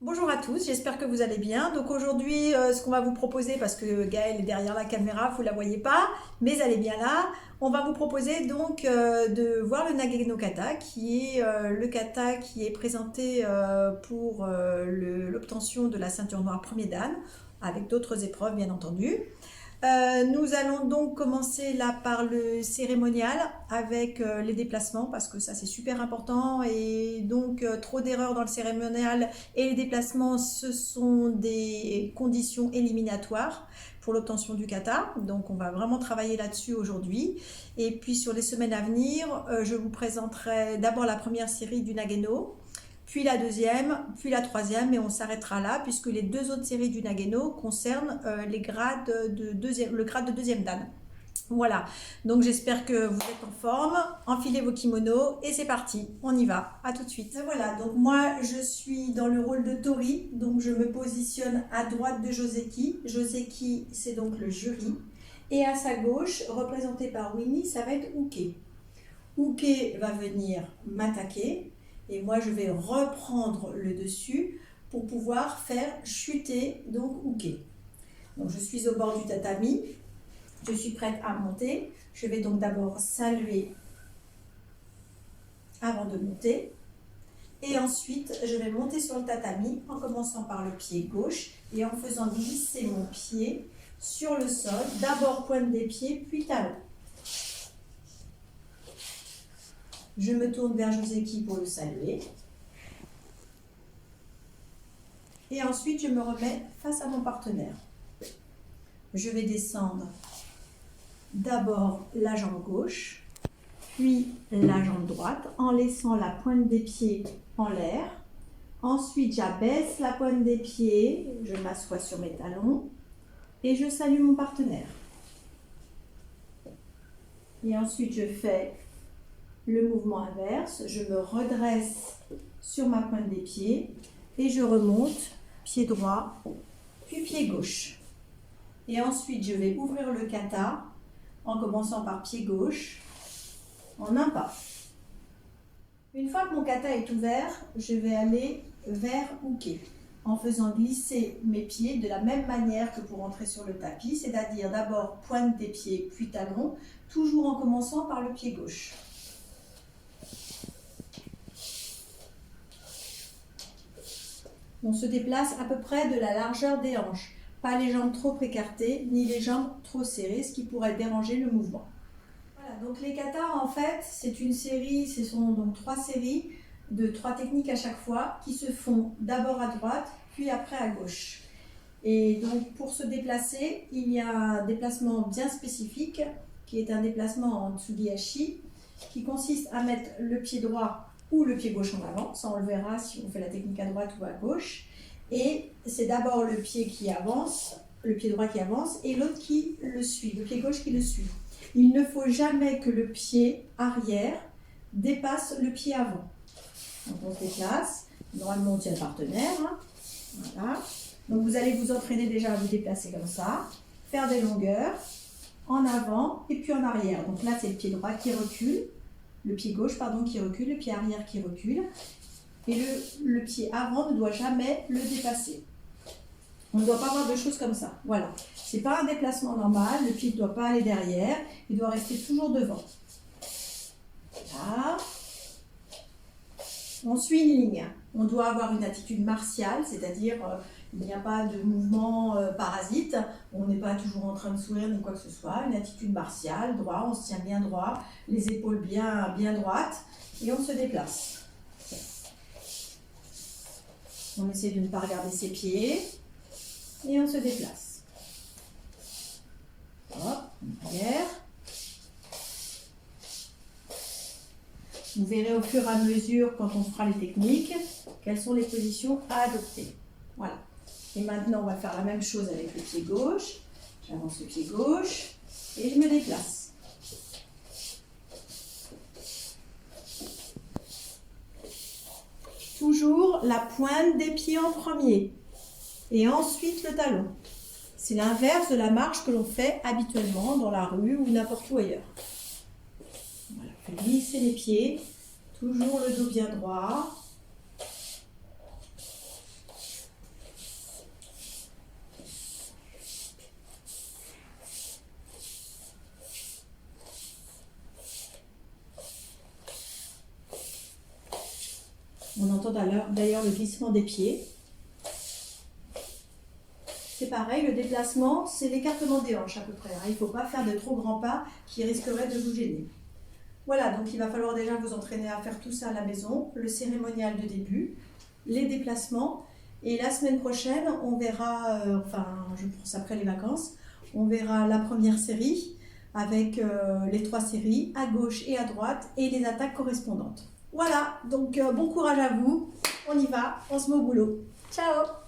Bonjour à tous, j'espère que vous allez bien. Donc aujourd'hui, ce qu'on va vous proposer, parce que Gaëlle est derrière la caméra, vous ne la voyez pas, mais elle est bien là. On va vous proposer donc de voir le Nage no Kata, qui est le kata qui est présenté pour l'obtention de la ceinture noire premier dan, avec d'autres épreuves bien entendu. Nous allons donc commencer là par le cérémonial avec les déplacements parce que ça c'est super important et donc trop d'erreurs dans le cérémonial et les déplacements ce sont des conditions éliminatoires pour l'obtention du kata, donc on va vraiment travailler là-dessus aujourd'hui. Et puis sur les semaines à venir, je vous présenterai d'abord la première série du Nage-no, puis la deuxième, puis la troisième, et on s'arrêtera là puisque les deux autres séries du Nage-no concernent le grade de deuxième dan. Voilà, donc j'espère que vous êtes en forme, enfilez vos kimonos et c'est parti, on y va, à tout de suite. Voilà, donc moi je suis dans le rôle de Tori, donc je me positionne à droite de Joseki. Joseki c'est donc le jury, et à sa gauche, représenté par Winnie, ça va être Uke. Uke va venir m'attaquer, et moi je vais reprendre le dessus pour pouvoir faire chuter donc Uke. Donc je suis au bord du tatami, je suis prête à monter. Je vais donc d'abord saluer avant de monter. Et ensuite, je vais monter sur le tatami en commençant par le pied gauche et en faisant glisser mon pied sur le sol. D'abord pointe des pieds, puis talon. Je me tourne vers Joseki pour le saluer. Et ensuite, je me remets face à mon partenaire. Je vais descendre d'abord la jambe gauche, puis la jambe droite, en laissant la pointe des pieds en l'air. Ensuite, j'abaisse la pointe des pieds, je m'assois sur mes talons et je salue mon partenaire. Et ensuite, je fais le mouvement inverse, je me redresse sur ma pointe des pieds et je remonte, pied droit, puis pied gauche. Et ensuite, je vais ouvrir le kata en commençant par pied gauche, en un pas. Une fois que mon kata est ouvert, je vais aller vers Uke, en faisant glisser mes pieds de la même manière que pour entrer sur le tapis, c'est-à-dire d'abord pointe des pieds, puis talon, toujours en commençant par le pied gauche. On se déplace à peu près de la largeur des hanches. Pas les jambes trop écartées, ni les jambes trop serrées, ce qui pourrait déranger le mouvement. Voilà, donc les katas, en fait, c'est une série, ce sont donc 3 séries de 3 techniques à chaque fois, qui se font d'abord à droite, puis après à gauche. Et donc pour se déplacer, il y a un déplacement bien spécifique, qui est un déplacement en Tsugihashi, qui consiste à mettre le pied droit ou le pied gauche en avant, ça on le verra si on fait la technique à droite ou à gauche. Et c'est d'abord le pied qui avance, le pied droit qui avance et l'autre qui le suit, le pied gauche qui le suit. Il ne faut jamais que le pied arrière dépasse le pied avant. Donc on se déplace, normalement on tient le partenaire, hein. Voilà. Donc vous allez vous entraîner déjà à vous déplacer comme ça, faire des longueurs, en avant et puis en arrière. Donc là c'est le pied droit qui recule, le pied gauche pardon qui recule, le pied arrière qui recule. Et le pied avant ne doit jamais le dépasser. On ne doit pas avoir de choses comme ça. Voilà. Ce n'est pas un déplacement normal. Le pied ne doit pas aller derrière. Il doit rester toujours devant. Là. On suit une ligne. On doit avoir une attitude martiale, c'est-à-dire il n'y a pas de mouvement parasite. On n'est pas toujours en train de sourire ni quoi que ce soit. Une attitude martiale, droit, on se tient bien droit, les épaules bien droites et on se déplace. On essaie de ne pas regarder ses pieds et on se déplace. Hop, en arrière. Vous verrez au fur et à mesure, quand on fera les techniques, quelles sont les positions à adopter. Voilà. Et maintenant, on va faire la même chose avec le pied gauche. J'avance le pied gauche et je me déplace. Toujours la pointe des pieds en premier et ensuite le talon. C'est l'inverse de la marche que l'on fait habituellement dans la rue ou n'importe où ailleurs. Voilà, on fait glisser les pieds, toujours le dos bien droit. On entend d'ailleurs le glissement des pieds. C'est pareil, le déplacement, c'est l'écartement des hanches à peu près. Il ne faut pas faire de trop grands pas qui risqueraient de vous gêner. Voilà, donc il va falloir déjà vous entraîner à faire tout ça à la maison, le cérémonial de début, les déplacements. Et la semaine prochaine, on verra, je pense après les vacances, on verra la première série avec les 3 séries à gauche et à droite et les attaques correspondantes. Voilà, donc bon courage à vous, on y va, on se met au boulot. Ciao!